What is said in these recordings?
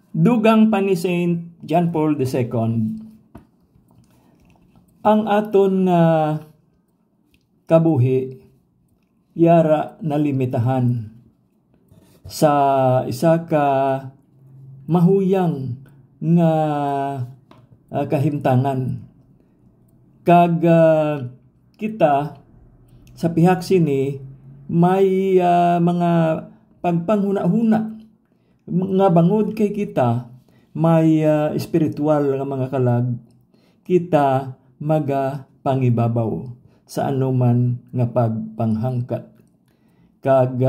Dugang pa ni Saint John Paul II, ang aton nga kabuhi yara nalimitahan sa isa ka mahuyang nga kahimtangan. Kag kita sa pihak sini may mga pagpanghuna-huna nga bangod kay kita may espiritual nga mga kalag, kita pangibabaw sa anuman nga pagpanghangkat. Kag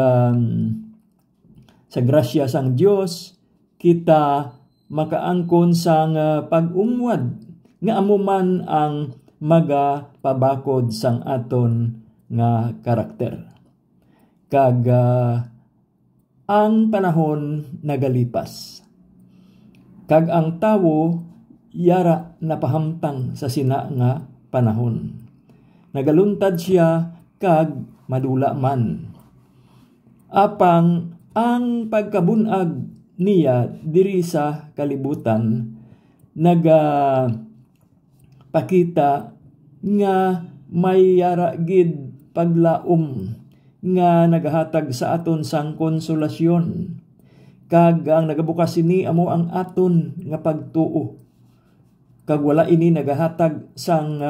sa grasya sang Dios kita makaangkon sang pag-ungwad nga amuman ang pabakod sang aton nga karakter. Kag ang panahon nagalipas. Kag ang tawo yara napahamtang sa sina nga panahon. Nagaluntad siya kag madula man. Apang ang pagkabunag niya diri sa kalibutan pakita nga may yara gid paglaom nga nagahatag sa aton sang konsolasyon. Kag ang nagabukas ini amo ang aton nga pagtuo. Kag wala ini nagahatag sang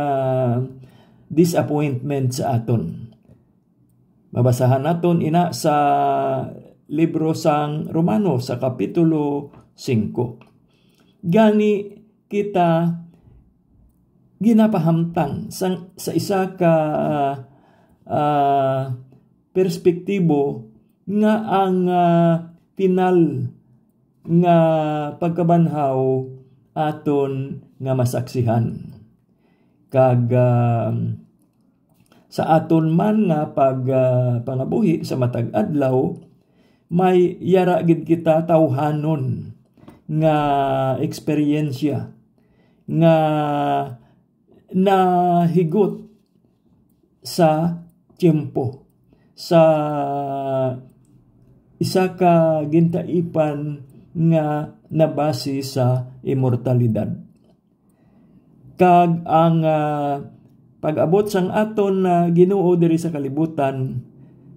disappointment sa aton. Mabasahan naton ina sa libro sang Romano sa kapitulo 5. Gani kita ginapahamtang sa isa ka perspektibo nga ang final nga pagkabanhaw aton nga masaksihan. Kag sa aton man nga pangabuhi sa matag adlaw may yara gid kita tawhanon nga eksperyensya nga nahigot sa tiempo, sa isa ka gintaipan nga nabase sa immortalidad. Kag ang pag-abot sang aton Ginoo diri sa kalibutan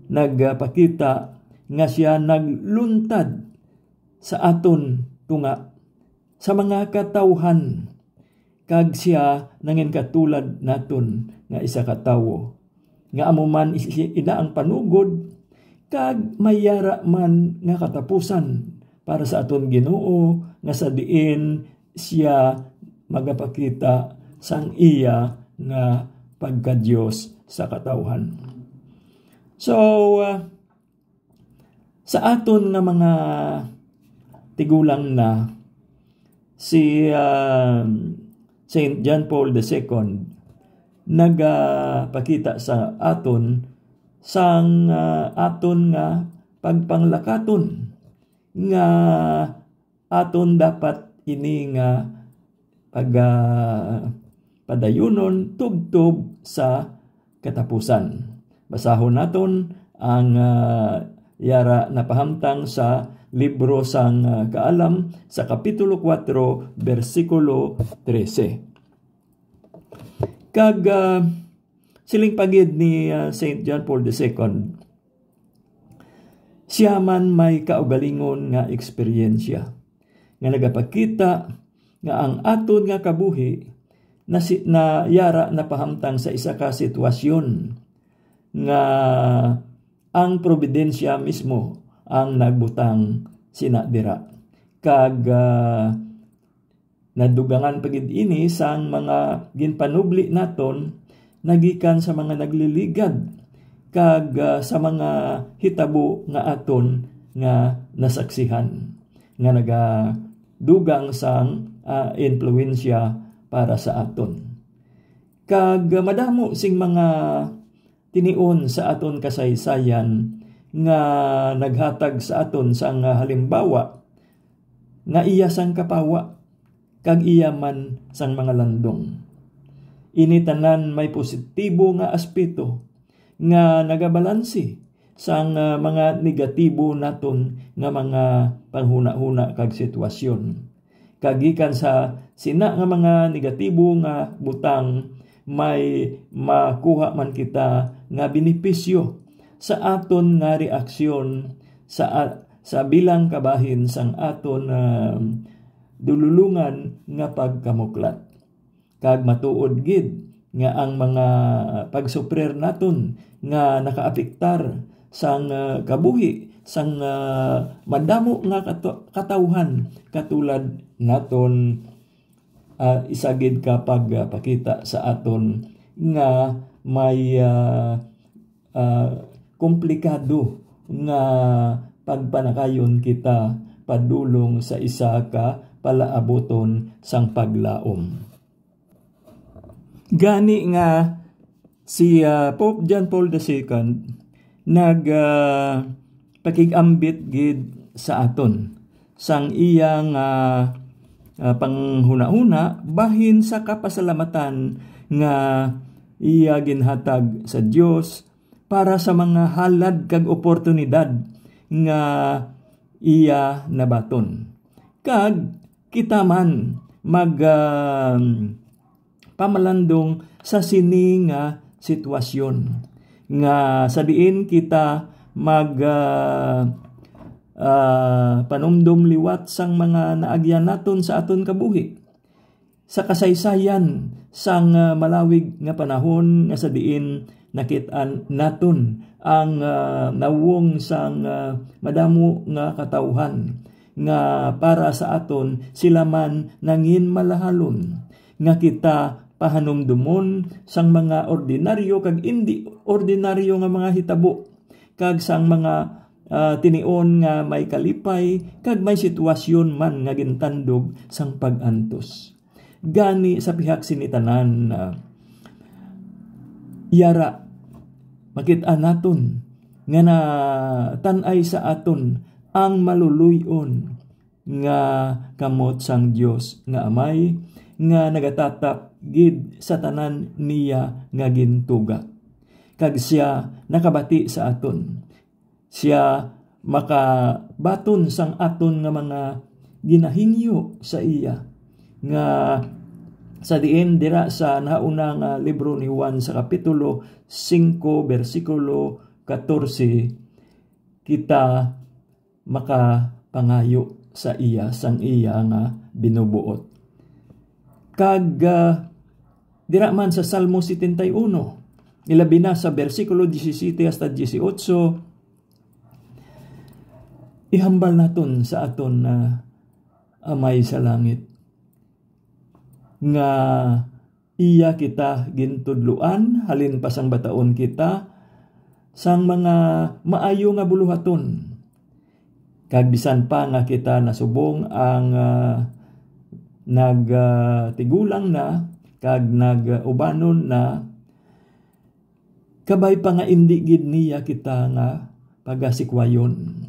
nagpakita nga siya nagluntad sa aton tunga sa mga katawhan, kag siya nangin katulad naton nga isa ka tawo nga amuman ina ang panugod kag mayara man nga katapusan para sa aton Ginoo nga sa diin siya magapakita sang iya nga pagka-Dios sa katawhan. So sa aton nga mga tigulang na si Saint John Paul II nagapakita sa aton sang aton nga pagpanglakaton nga aton dapat ini nga padayunon tubtob sa katapusan. Basahon naton ang yara napahamtang sa libro sang Kaalam sa kapitulo 4 bersikulo 13. Kag siling pagid ni Saint John Paul II, siya man may kaugalingon nga eksperyensya nga nagapakita nga ang aton nga kabuhi na yara napahamtang sa isa ka sitwasyon nga ang probidensya mismo ang nagbutang sinadira. Kag nadugangan pagid ini sang mga ginpanubli naton nagikan sa mga nagliligad kag sa mga hitabo nga aton nga nasaksihan nga nagadugang sang influensya para sa aton. Kag madamo sing mga tinion sa aton kasaysayan nga naghatag sa aton sang halimbawa nga iya sang kapawa kag iya man sang mga landong. Ini tanan may positibo nga aspeto nga nagabalansi sang mga negatibo naton nga mga panghuna-huna kag sitwasyon. Kagikan sa sina nga mga negatibo nga butang, may makuha man kita nga benepisyo sa aton nga reaksyon sa bilang kabahin sang aton dululungan nga pagkamuklat. Kag matuod gid nga ang mga pagsuprer naton nga nakaapektar sang kabuhi sang madamo nga katawhan katulad naton isagid ka pagpakita sa aton nga may komplikado nga pagpanakayon kita padulong sa isa ka palaaboton sang paglaom. Gani nga si Pope John Paul II pakigambit gid sa aton sang iyang panghuna-huna bahin sa kapasalamatan nga iya ginhatag sa Dios para sa mga halad kag oportunidad nga iya nabaton. Kag kita man pamalandong sa sini nga sitwasyon nga sa diin kita panumdum liwat sang mga naagyan naton sa aton kabuhi. Sa kasaysayan sang malawig nga panahon nga sa diin nakit-an naton ang nawong sang madamo nga katawhan nga para sa aton sila man nangin malahalon nga kita pahanumdumon sang mga ordinaryo kag indi ordinaryo nga mga hitabo kag sang mga tinion nga may kalipay kag may sitwasyon man nga gintandog sang pag-antos. Gani sa pihak sinitanan yara makit-an naton nga na tan-ay sa aton ang maluluyon nga kamot sang Dios nga Amay nga nagatatap gid sa tanan niya nga gintuga. Kag siya nakabati sa aton. Siya makabaton sang aton nga mga ginahingyo sa iya. Nga sa diin dira sa nauna nga libro ni Juan sa kapitulo 5 bersikulo 14 kita makapangayo sa iya sang iya nga binubuot. Kag dira man sa Salmo 71, ilabi na sa bersikulo 17 hasta 18, ihambal naton sa aton Amay sa langit nga iya kita gintudluan halin pa sang bataon kita sang mga maayo nga buluhaton. Kag bisan pa nga kita nasubong ang nagtigulang na kag nag-ubanon na kabay pa nga indi gid niya kita nga pagasikwayon.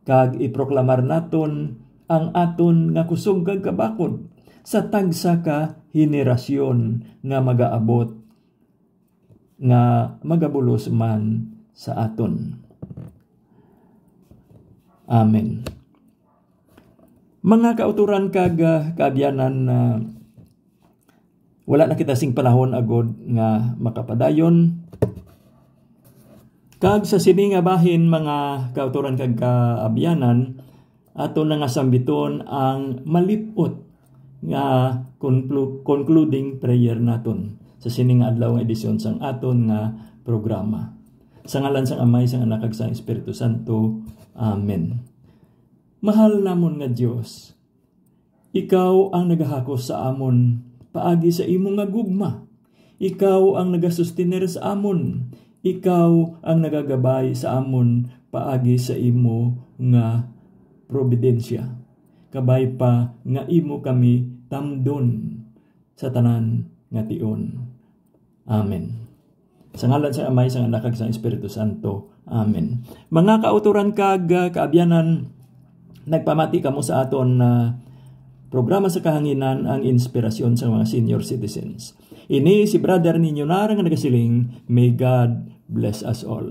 Kag iproklamar naton ang aton nga kusog kag kabakod sa tagsa ka henerasyon nga magaabot nga magabulos man sa aton. Amen. Mga kauturan kag kaabyanan wala na kita sing panahon agod nga makapadayon. Kag sa sini nga bahin mga kauturan kag kaabyanan ato na nga sambiton ang malipot nga concluding prayer naton sa sini nga adlaw nga edisyon sang aton nga programa. Sa ngalan sang Amay, sang Anak kag sang Espiritu Santo. Amen. Mahal namon nga Dios, ikaw ang nagahakos sa amon paagi sa imong nga gugma. Ikaw ang nagasustiner sa amon. Ikaw ang nagagabay sa amon paagi sa imo nga providensya. Kabay pa nga imo kami tamdon sa tanan nga tion. Amen. Sa ngalan sa Amay, sa Anak kag sa Espiritu Santo. Amen. Mga kauturan kag kaabyanan, nagpamati kamo sa aton programa sa kahanginan ang inspirasyon sa mga senior citizens. Ini si brother ninyo narang nagasiling, may God bless us all.